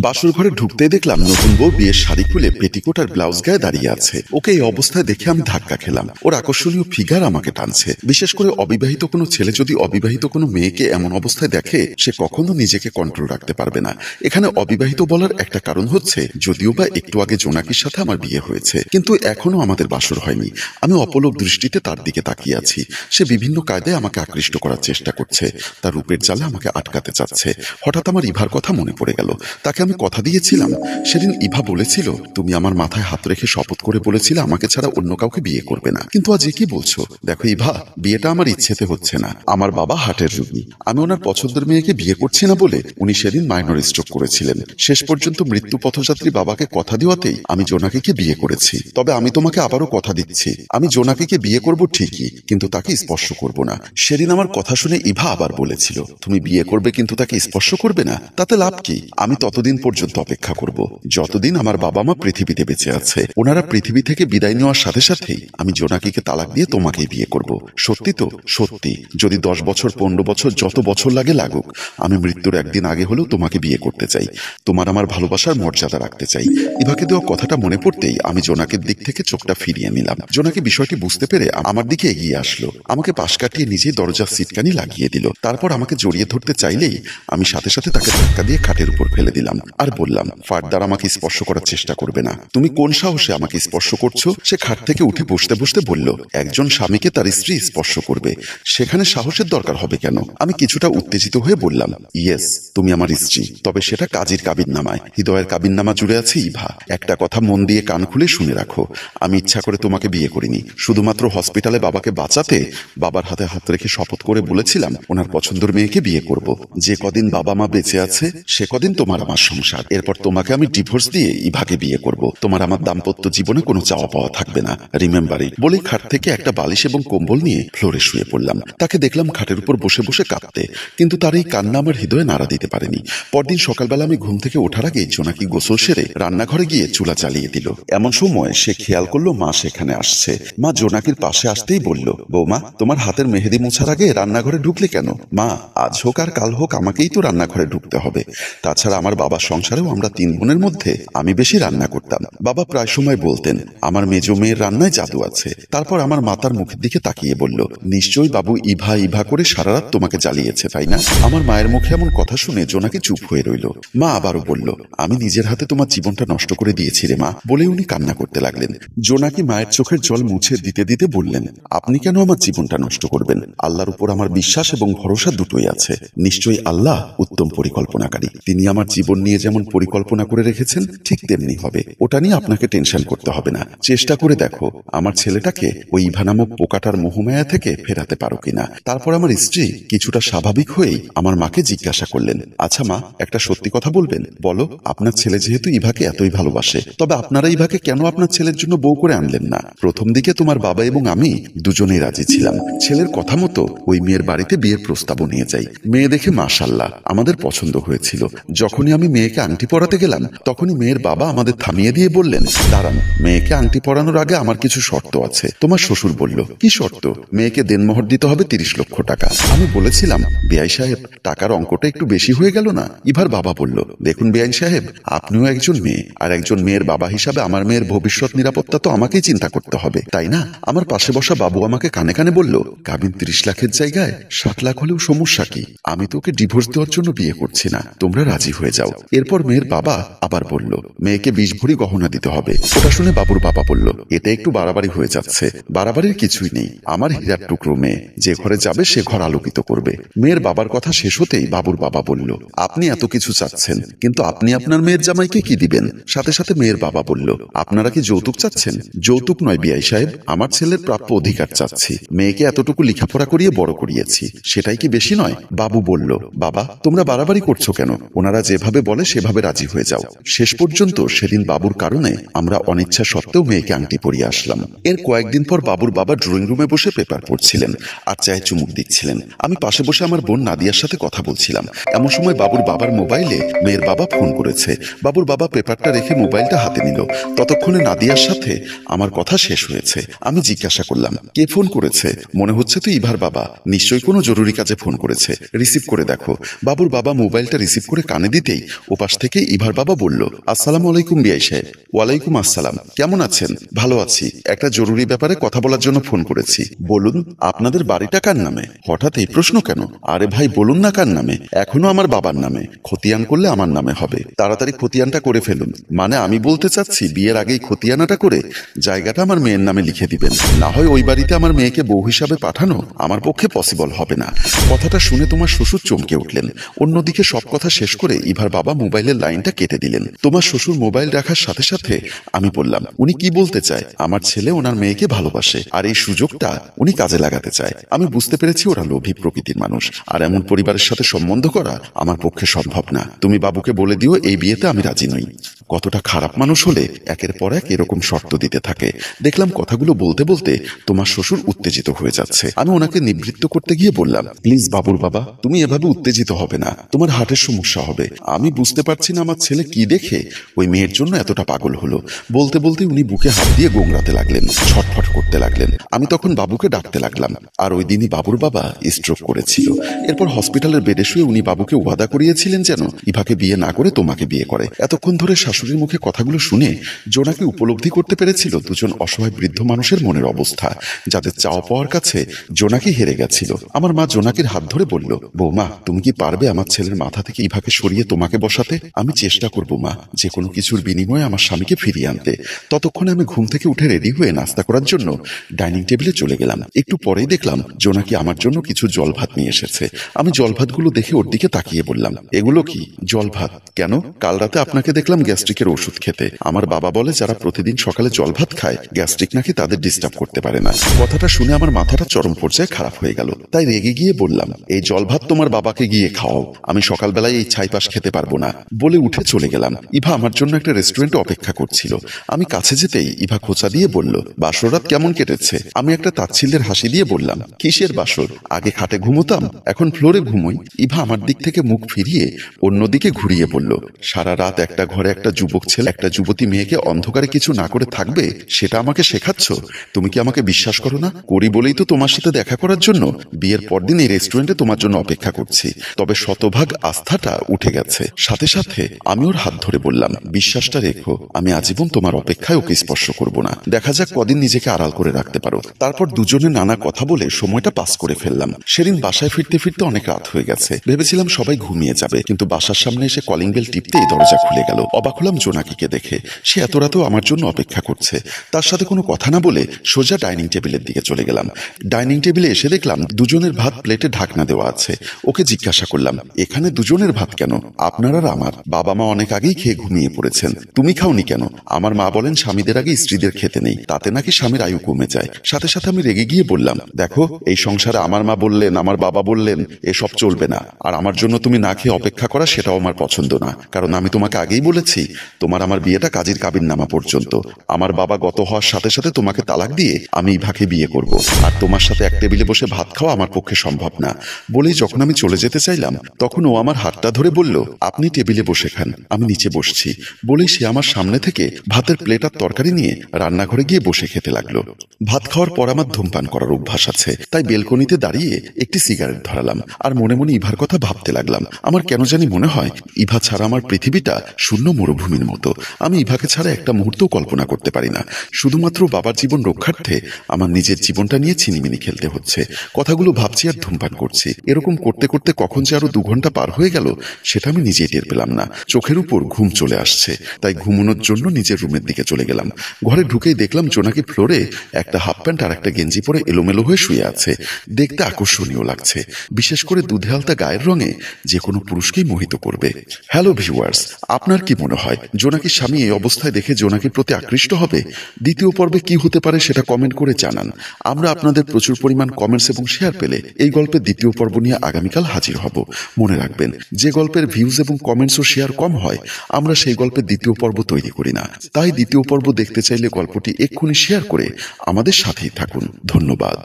বাসর ঘরে ঢুকতে দেখলাম নতুন বউ বিয়ের শাড়ি খুলে পেটিকোট আর ব্লাউজ গায়ে দাঁড়িয়ে আছে। ওকে এই অবস্থায় দেখে আমি ধাক্কা খেলাম। ওর আকর্ষণীয় ফিগার আমাকে টানছে। বিশেষ করে অবিবাহিত কোনো ছেলে যদি অবিবাহিত কোনো মেয়েকে এমন অবস্থায় দেখে, সে কখনো নিজেকে কন্ট্রোল রাখতে পারবে না। এখানে অবিবাহিত বলার একটা কারণ হচ্ছে, যদিও বা একটু আগে জোনাকির সাথে আমার বিয়ে হয়েছে, কিন্তু এখনো আমাদের বাসর হয়নি। আমি অপলক দৃষ্টিতে তার দিকে তাকিয়ে আছি। সে বিভিন্ন কায়দায় আমাকে আকৃষ্ট করার চেষ্টা করছে। তার রূপের জালে আমাকে আটকাতে চাচ্ছে। হঠাৎ আমার ইভার কথা মনে পড়ে গেল। তাকে আমি কথা দিয়েছিলাম। সেদিন ইভা বলেছিল, তুমি আমার মাথায় হাত রেখে শপথ করে বলেছিলে আমাকে ছাড়া অন্য কাউকে বিয়ে করবে না। কিন্তু আজ কি বলছো? দেখো ইভা, বিয়েটা আমার ইচ্ছেতে হচ্ছে না। আমার বাবা হার্টের রোগী। আমি ওনার পছন্দের মেয়েকে বিয়ে করছি না বলে উনি সেদিন মাইনর স্ট্রোক করেছিলেন। শেষ পর্যন্ত মৃত্যু পথযাত্রী বাবাকে কথা দেওয়াতেই আমি জোনাকিকে বিয়ে করেছি। তবে আমি তোমাকে আবারও কথা দিচ্ছি, আমি জোনাকিকে বিয়ে করব ঠিকই, কিন্তু তাকে স্পর্শ করব না। সেদিন আমার কথা শুনে ইভা আবার বলেছিল, তুমি বিয়ে করবে কিন্তু তাকে স্পর্শ করবে না, তাতে লাভ কি? আমি ততদিন পর্যন্ত অপেক্ষা করব যতদিন আমার বাবা মা পৃথিবীতে বেঁচে আছে। ওনারা পৃথিবী থেকে বিদায় নেওয়ার সাথে সাথেই আমি জোনাকিকে তালাক দিয়ে তোমাকেই বিয়ে করব। সত্যি তো? সত্যি। যদি 10 বছর 15 বছর যত বছর লাগে লাগুক, আমি মৃত্যুর একদিন আগে হলেও তোমাকে বিয়ে করতে চাই। তোমার আমার ভালোবাসার মর্যাদা রাখতে চাই। ইভাকে দেওয়া কথাটা মনে পড়তেই আমি জোনাকির দিক থেকে চোখটা ফিরিয়ে নিলাম। জোনাকি বিষয়টি বুঝতে পেরে আমার দিকে এগিয়ে আসলো। আমাকে পাশ কাটিয়ে নিজেই দরজার সিটকানি লাগিয়ে দিল। তারপর আমাকে জড়িয়ে ধরতে চাইলেই আমি সাথে সাথে তাকে ধাক্কা দিয়ে খাটের উপর ফেলে দিলাম আর বললাম, ফার্দার আমাকে স্পর্শ করার চেষ্টা করবে না। তুমি কোন সাহসে আমাকে স্পর্শ করছো? সে খাট থেকে উঠে বসতে বসতে বলল, একজন স্বামীকে তার স্ত্রী স্পর্শ করবে, সেখানে সাহসের দরকার হবে কেন? আমি কিছুটা উত্তেজিত হয়ে বললাম, ইয়েস, তুমি আমার স্ত্রী, তবে সেটা কাজীর কাবিননামায়। হৃদয়ের কাবিননামা জুড়ে আছে ইভা। একটা কথা মন দিয়ে কান খুলে শুনে রাখো, আমি ইচ্ছা করে তোমাকে বিয়ে করিনি। শুধুমাত্র হসপিটালে বাবাকে বাঁচাতে বাবার হাতে হাত রেখে শপথ করে বলেছিলাম ওনার পছন্দের মেয়েকে বিয়ে করব। যে কদিন বাবা মা বেঁচে আছে সে কদিন তোমার আমার সংসার। এরপর তোমাকে আমি ডিভোর্স দিয়ে ইভাকে বিয়ে করব। তোমার আমার দাম্পত্য জীবনে কোনো চাওয়া পাওয়া থাকবে না, রিমেম্বার ইট। বলেই খাট থেকে একটা বালিশ এবং কম্বল নিয়ে ফ্লোরে শুয়ে পড়লাম। তাকে দেখলাম খাটের উপর বসে বসে কাঁদতে, কিন্তু তার এই কান্না আমার হৃদয়ে নাড়া দিতে পারেনি। পরদিন সকালবেলা আমি ঘুম থেকে ওঠার আগে জোনাকি গোসল সেরে রান্নাঘরে গিয়ে চুলা জ্বালিয়ে দিল। এমন সময় সে খেয়াল করলো মা সেখানে আসছে। মা জোনাকির পাশে আসতেই বলল, বৌমা, তোমার হাতের মেহেদি মোছার আগে রান্নাঘরে ঢুকলে কেন? মা, আজ হোক আর কাল হোক আমাকেই তো রান্নাঘরে ঢুকতে হবে। তাছাড়া আমার বাবার সংসারেও আমরা 3 বোনের মধ্যে আমি বেশি রান্না করতাম। বাবা প্রায় সময় বলতেন, আমার মেজো মেয়ের রান্নায় জাদু আছে। তারপর আমার মাতার মুখের দিকে তাকিয়ে বলল, নিশ্চয়ই বাবু ইভা ইভা করে সারা রাত তোমাকে জ্বালিয়েছে, তাই না? আমার মায়ের মুখে এমন কথা শুনে জোনাকি চুপ হয়ে রইল। মা আবারও বলল, আমি নিজের হাতে তোমার জীবনটা নষ্ট করে দিয়েছি রে মা, বলে উনি কান্না করতে লাগলেন। জোনাকি মায়ের চোখের জল মুছে দিতে দিতে বললেন, আপনি কেন আমার জীবনটা নষ্ট করবেন? আল্লাহর উপর আমার বিশ্বাস এবং ভরসা দুটোই আছে। নিশ্চয়ই আল্লাহ উত্তম পরিকল্পনাকারী। তিনি আমার জীবন নিয়ে যেমন পরিকল্পনা করে রেখেছেন ঠিক তেমনি হবে। ওটা নিয়ে আপনাকে টেনশন করতে হবে না। চেষ্টা করে দেখো আমার ছেলেটাকে ওই ইভা নামক পোকাটার মোহমায়া থেকে ফেরাতে পারো কিনা। তারপর আমার স্ত্রী কিছুটা স্বাভাবিক হয়েই আমার মাকে জিজ্ঞাসা করলেন, আচ্ছা মা, একটা সত্যি কথা বলবেন? বলো, আপনার ছেলে যেহেতু ইভাকে এতই ভালোবাসে, তবে আপনারা ইভাকে কেন আপনার ছেলের জন্য বউ করে আনলেন না? প্রথম দিকে তোমার বাবা এবং আমি দুজনেই রাজি ছিলাম। ছেলের কথা মতো ওই মেয়ের বাড়িতে বিয়ের প্রস্তাবও নিয়ে যাই। মেয়ে দেখে মাশাআল্লাহ আমাদের পছন্দ হয়েছিল। যখনই আমি মেয়েকে আংটি পরাতে গেলাম তখনই মেয়ের বাবা আমাদের থামিয়ে দিয়ে বললেন, দাঁড়ান, মেয়েকে আংটি পরানোর আগে আমার কিছু শর্ত আছে। তোমার শ্বশুর বলল, কি শর্ত? মেয়েকে দেনমোহর দিতে হবে 30 লক্ষ টাকা। আমি বলেছিলাম, বেআই সাহেব, টাকার অঙ্কটা একটু বেশি হয়ে গেল না? ইভার বাবা বলল, দেখুন বেআই সাহেব, আপনিও একজন মেয়ে, আর একজন মেয়ের বাবা হিসাবে আমার মেয়ের ভবিষ্যৎ নিরাপত্তা তো আমাকেই চিন্তা করতে হবে, তাই না? আমার পাশে বসা বাবু আমাকে কানে কানে বলল, কাবিন 30 লাখের জায়গায় 60 লাখ হলেও সমস্যা কি? আমি তোকে ডিভোর্স দেওয়ার জন্য বিয়ে করছি না, তোমরা রাজি হয়ে যাও। এরপর মেয়ের বাবা আবার বলল, মেয়েকে 20 ভরি গহনা দিতে হবে। ওটা শুনে বাবুর বাবা বলল, এটা একটু বাড়াবাড়ি হয়ে যাচ্ছে। বাড়াবাড়ির কিছুই নেই, আমার হীরার টুকরো মেয়ে, যে ঘরে যাবে সে ঘর আলোকিত করবে। মেয়ের বাবার কথা শেষ হতেই বাবুর বাবা বলল, আপনি এত কিছু চাচ্ছেন, কিন্তু আপনি আপনার মেয়ের জামাইকে কি দিবেন? সাথে সাথে মেয়ের বাবা বলল, আপনারা কি যৌতুক চাচ্ছেন? যৌতুক নয় বিআই সাহেব, আমার ছেলের প্রাপ্য অধিকার চাচ্ছি। মেয়েকে এতটুকু লেখাপড়া করিয়ে বড় করিয়েছি, সেটাই কি বেশি নয়? বাবু বলল, বাবা, তোমরা বাড়াবাড়ি করছো কেন? ওনারা যেভাবে বলে সেভাবে রাজি হয়ে যাও। শেষ পর্যন্ত সেদিন বাবুর কারণে আমরা অনিচ্ছা সত্ত্বেও মেয়েকে আংটি পরিয়ে আসলাম। এর কয়েকদিন পর বাবুর বাবা ড্রয়িং রুমে বসে পেপার পড়ছিলেন আর চায়ে চুমুক দিচ্ছিলেন। আমি পাশে বসে আমার বোন নাদিয়ার সাথে কথা বলছিলাম। এমন সময় বাবুর বাবার মোবাইলে মেয়ের বাবা ফোন করেছে। বাবুর বাবা পেপারটা রেখে মোবাইলটা হাতে নিল। ততক্ষণে নাদিয়ার সাথে আমার কথা শেষ হয়েছে। আমি জিজ্ঞাসা করলাম, কে ফোন করেছে? মনে হচ্ছে তো ইভার বাবা, নিশ্চয়ই কোনো জরুরি কাজে ফোন করেছে, রিসিভ করে দেখো। বাবুর বাবা মোবাইলটা রিসিভ করে কানে দিতেই ওপাশ থেকে ইভার বাবা বলল, আসসালামু আলাইকুম বিআই সাহেব। ওয়ালাইকুম আসসালাম, কেমন আছেন? ভালো আছি, একটা জরুরি ব্যাপারে কথা বলার জন্য ফোন করেছি। বলুন, আপনাদের বাড়িটা কার নামে? হঠাৎ এই প্রশ্ন কেন? আরে ভাই বলুন না কার নামে। এখনো আমার বাবার নামে, খতিয়ান করলে আমার নামে হবে। তাড়াতাড়ি খতিয়ানটা করে ফেলুন। মানে আমি বলতে চাচ্ছি বিয়ের আগেই খতিয়ানাটা করে জায়গাটা আমার মেয়ের নামে লিখে দিবেন। না হয় ওই বাড়িতে আমার মেয়েকে বউ হিসাবে পাঠানো আমার পক্ষে পসিবল হবে না। কথাটা শুনে তোমার শ্বশুর চমকে উঠলেন। অন্যদিকে সব কথা শেষ করে ইভার বাবা মোবাইলের লাইনটা কেটে দিলেন। তোমার শ্বশুর মোবাইল রাখার সাথে সাথে আমি বললাম, উনি কি বলতে চায়? আমার ছেলে ওনার মেয়েকে ভালোবাসে, আর এই সুযোগটা উনি কাজে লাগাতে চায়। আমি বুঝতে পেরেছি ওরা লোভী প্রকৃতির মানুষ, আর এমন পরিবারের সাথে সম্বন্ধ করা আমার পক্ষে সম্ভব না। তুমি বাবুকে বলে দিও এই বিয়েতে আমি রাজি নই। কতটা খারাপ মানুষ হলে একের পর এক এরকম শর্ত দিতে থাকে। দেখলাম কথাগুলো বলতে বলতে তোমার শ্বশুর উত্তেজিত হয়ে যাচ্ছে। আমি ওনাকে নিবৃত্ত করতে গিয়ে বললাম, প্লিজ বাবুর বাবা, তুমি এভাবে উত্তেজিত হবে না, তোমার হার্টের সমস্যা হবে। আমি বুঝতে পারছি না আমার ছেলে কি দেখে ওই মেয়ের জন্য এতটা পাগল হলো। বলতে বলতে উনি বুকে হাত দিয়ে গোংড়াতে লাগলেন, ছটফট করতে লাগলেন। আমি তখন বাবুকে ডাকতে লাগলাম। আর ওই দিনই বাবুর বাবা স্ট্রোক করেছিল। এরপর হসপিটালের বেডে শুয়ে উনি বাবুকে ওয়াদা করিয়েছিলেন যেন ইভাকে বিয়ে না করে তোমাকে বিয়ে করে। এতক্ষণ ধরে শাশুড়ির মুখে কথাগুলো শুনে জোনাকি উপলব্ধি করতে পেরেছিল দুজন অসহায় বৃদ্ধ মানুষের মনের অবস্থা, যাদের চাওয়া পাওয়ার কাছে জোনাকি হেরে গেছিল। আমার মা জোনাকির হাত ধরে বলল, বৌমা তুমি কি পারবে আমার ছেলের মাথা থেকে ইভাকে সরিয়ে তোমাকে বসাতে? আমি চেষ্টা করব মা, যে কোনো কিছুর বিনিময়ে আমার স্বামীকে ফিরিয়ে আনতে। ততক্ষণে আমি ঘুম থেকে উঠে রেডি হয়ে নাস্তা করার জন্য ডাইনিং টেবিলে চলে গেলাম। একটু পরেই দেখলাম জোনাকি আমার জন্য কিছু জল ভাত নিয়ে এসেছে। আমি জল ভাতগুলো দেখে ওর দিকে তাকিয়ে বললাম, এগুলো কি? জল ভাত কেন? কাল রাতে আপনাকে দেখলাম গ্যাস্ট্রিকের ওষুধ খেতে। আমার বাবা বলে যারা প্রতিদিন সকালে জল ভাত খায় গ্যাস্ট্রিক নাকি তাদের ডিস্টার্ব করতে পারে না। কথাটা শুনে আমার মাথাটা চরম পর্যায়ে খারাপ হয়ে গেল। তাই রেগে গিয়ে বললাম, এই জল ভাত তোমার বাবাকে গিয়ে খাওয়াও, আমি সকালবেলায় এই ছাইপাশ খেতে পারবো না। বলে উঠে চলে গেলাম। ইভা আমার জন্য একটা রেস্টুরেন্টে অপেক্ষা করছিল। আমি কাছে যেতেই ইভা খোঁচা দিয়ে বলল, বাসরাত কেমন কেটেছে? আমি একটা তাচ্ছিল্যের হাসি দিয়ে বললাম, কিসের বাসর? আগে খাটে ঘুমোতাম, এখন ফ্লোরে ঘুমোই। ইভা আমার দিক থেকে মুখ ফিরিয়ে অন্যদিকে ঘুরিয়ে বলল, সারা রাত একটা ঘরে একটা যুবক ছেলে একটা যুবতী মেয়েকে অন্ধকারে কিছু না করে থাকবে, সেটা আমাকে শেখাচ্ছ? তুমি কি আমাকে বিশ্বাস করো না? করি বলেই তো তোমার সাথে দেখা করার জন্য বিয়ের পরদিন এই রেস্টুরেন্টে তোমার জন্য অপেক্ষা করছি। তবে শতভাগ আস্থাটা উঠে গেছে। সাথে সাথে আমি ওর হাত ধরে বললাম, বিশ্বাসটা রেখো, আমি আজীবন তোমার অপেক্ষায় ওকে স্পর্শ করব না। দেখা যাক কদিন নিজেকে আড়াল করে রাখতে পারো। তারপর দুজনে নানা কথা বলে সময়টা পাস করে ফেললাম। সেদিন বাসায় ফিরতে ফিরতে অনেক রাত হয়ে গেছে। ভেবেছিলাম সবাই ঘুমিয়ে যাবে, কিন্তু বাসার সামনে এসে কলিং বেল টিপতেই দরজা খুলে গেল। অবাক হলাম জোনাকিকে দেখে। সে এত রাতেও আমার জন্য অপেক্ষা করছে। তার সাথে কোনো কথা না বলে সোজা ডাইনিং টেবিলের দিকে চলে গেলাম। ডাইনিং টেবিলে এসে দেখলাম দুজনের ভাত প্লেটে ঢাকনা দেওয়া আছে। ওকে জিজ্ঞাসা করলাম, এখানে দুজনের ভাত কেন? আপনার আর আমার? বাবা মা অনেক আগেই খেয়ে ঘুমিয়ে পড়েছেন, তুমি খাওনি কেন? আমার মা বলেন স্বামীদের আগে স্ত্রীদের খেতে নেই, তাতে নাকি স্বামীর আয়ু কমে যায়। সাথে সাথে আমি রেগে গিয়ে বললাম, দেখো এই সংসারে আমার মা বললেন আমার বাবা বললেন এসব চলবে না। আর আমার জন্য তুমি না খেয়ে অপেক্ষা করা সেটাও আমার পছন্দ না। কারণ আমি তোমাকে আগেই বলেছি তোমার আমার বিয়েটা কাজীর কাবিননামা পর্যন্ত। আমার বাবা গত হওয়ার সাথে সাথে তোমাকে তালাক দিয়ে আমি ইভাকে বিয়ে করব। আর তোমার সাথে এক টেবিলে বসে ভাত খাওয়া আমার পক্ষে সম্ভব না। বলেই যখন আমি চলে যেতে চাইলাম তখন ও আমার হাতটা ধরে বলল, আপনি টেবিলে বসে খান, আমি নিচে বসছি। বলেই সে আমার সামনে থেকে ভাতের প্লেট আর তরকারি নিয়ে রান্নাঘরে গিয়ে বসে খেতে লাগলো। ভাত খাওয়ার পর আমার ধূমপান করার অভ্যাস আছে, তাই বেলকনিতে দাঁড়িয়ে একটি সিগারেট ধরালাম আর মনে মনে ইভার কথা ভাবতে লাগলাম। আমার কেন জানি মনে হয় ইভা ছাড়া আমার পৃথিবীটা শূন্য মরুভূমির মতো। আমি ইভাকে ছাড়া একটা মুহূর্তও কল্পনা করতে পারি না। শুধুমাত্র বাবার জীবন রক্ষার্থে আমার নিজের জীবনটা নিয়ে ছিনিমিনি খেলতে হচ্ছে। কথাগুলো ভাবছি আর ধূমপান করছি। এরকম করতে করতে কখন যে আরো 2 ঘন্টা পার হয়ে গেল সেটা আমি নিজেই টের পেলাম না। চোখের উপর ঘুম চলে আসছে, তাই ঘুমানোর জন্য নিজের রুমের দিকে চলে গেলাম। ঘরে ঢুকেই দেখলাম জোনাকি ফ্লোরে একটা হাফ প্যান্ট আর একটা গেঞ্জি পরে এলোমেলো হয়ে শুয়ে আছে। দেখতে আকর্ষণীয় লাগছে, বিশেষ করে দুধে আলতা গায়ের রঙে যে কোনো পুরুষকেই মোহিত করবে। হ্যালো ভিউয়ার্স, আপনার কি মনে হয় জোনাকির স্বামী এই অবস্থায় দেখে জোনাকির প্রতি আকৃষ্ট হবে? দ্বিতীয় পর্বে কি হতে পারে সেটা কমেন্ট করে জানান। আমরা আপনাদের প্রচুর পরিমাণ কমেন্টস এবং শেয়ার পেলে এই গল্পের দ্বিতীয় পর্ব নিয়ে আগামীকাল হাজির হব। মনে রাখবেন, যে গল্পের ভিউজ এবং কমেন্টস ও শেয়ার কম হয় আমরা সেই গল্পের দ্বিতীয় পর্ব তৈরি করি না। তাই দ্বিতীয় পর্ব দেখতে চাইলে গল্পটি এক্ষুনি শেয়ার করে আমাদের সাথেই থাকুন। ধন্যবাদ।